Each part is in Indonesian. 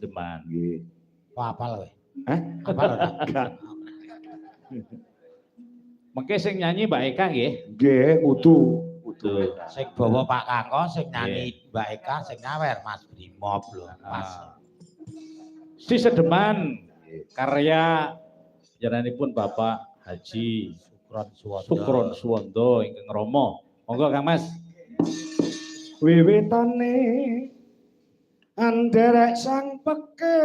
Sedeman. Nggih. Oh, apal kowe. Hah? Apal ora? Enggak. Mengke sing nyanyi Mbak Eka nggih. Nggih, kudu. Tuh. Sing bawa Pak Kako, sing nyanyi Mbak Eka, sing nyawer Mas Brimob lho. Pas. Si Sedeman karya jaranipun Bapak Haji Sukron Suwondo ingkang Romo. Monggo Kang Mas. Wiwitane anderek sang peke.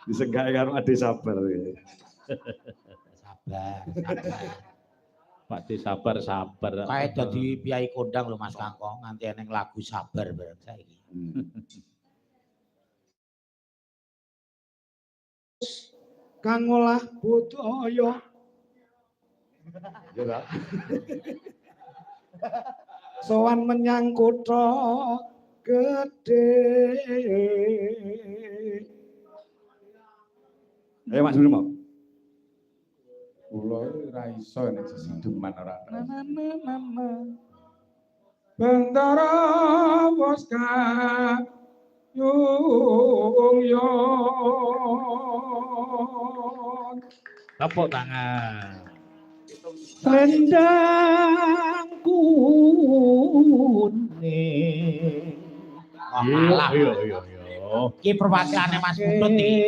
Disenggak karo Ade Sabar. Sabar. Pak De sabar. Kae dadi piyai kondang lho Mas Kako, nganti eneng lagu sabar bareng saiki. Kang olah budaya. Ya sowan menyang kutha gedhe. Ayo Mas Bruno. Kula ora iso nek Sedeman ora. Bendara Woska yung Tepuk tangan. Selendang kuning. Iya. Iki perwakilane Mas Putut iki.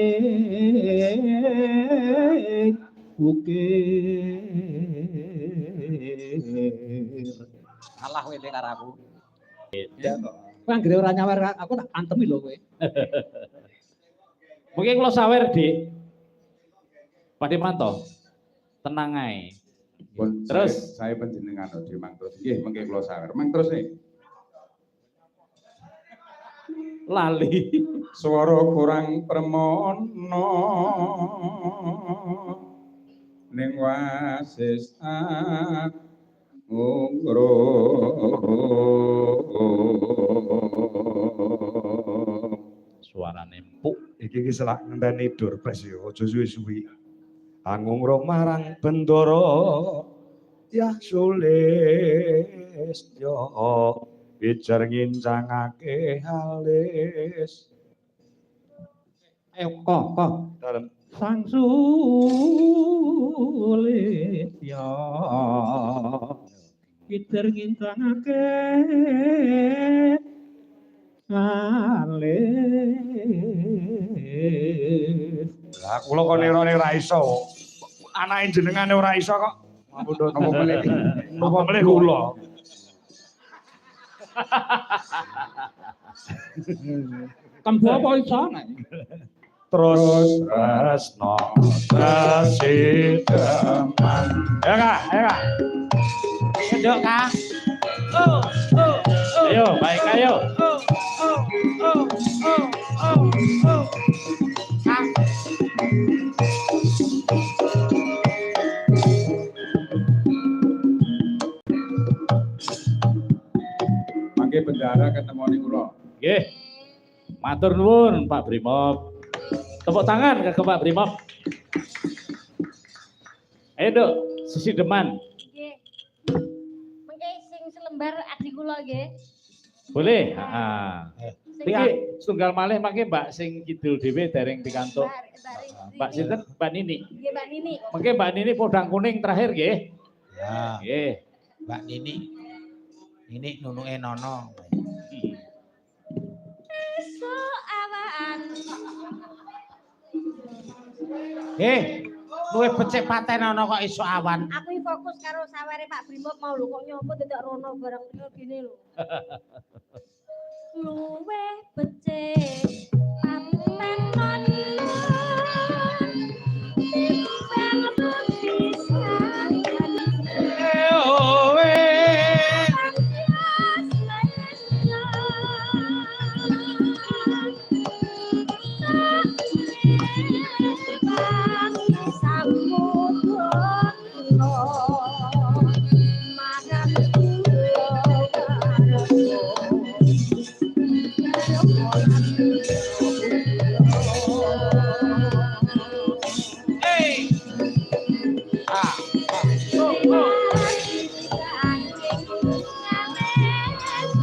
Salah kowe karo aku. Kowe anggere ora nyawer aku tak antemi lho kowe. Mungkin kalau sawer Dik. Pak Demanto. Tenang ae. Terus saya panjenengan Odi Mangterus. Nggih, mengke kula sawer. Mangterus nih. lali. Swara kurang permono ning wasis ngro. Suarane empuk. Iki selak ngenteni dur pres yo aja suwi-suwi. Angung marang bendara ya sulis yo bicar ngincangake halis. Ayo kok. Dalem Sang sulit ya bicar ngincangake halis. lah kula kok nerone ora iso. Anake jenengane ora iso kok. Ampun napa meneh. Napa meneh kula. Kembu apa iso nek? Terus tresno sasideman. Ya Kak, ayo Kak. Nduk Kang. Ayo, baik ayo. Kang. Mangke bendara ketemoni kula. Nggih. Matur nuwun Pak Brimob. Tepuk tangan ke Pak Brimob. Ayo Dok, Sisi Deman. Nggih. Mengke sing selembar adik kula nggih. Boleh? Iki setunggal malih mangke Mbak sing kidul dhewe dereng pikantuk. Mbak sinten? Mbak Nini. Nggih Mbak Nini. Mangke Mbak Nini podang kuning terakhir nggih. Ya, Nggih. Mbak Nini. Ini nunuke nono. Esuk awan. Luwih becik paten ana kok esuk awan. Aku iki fokus karo saware Pak Brimob mau lho kok nyopot dadak rono barang kene lho.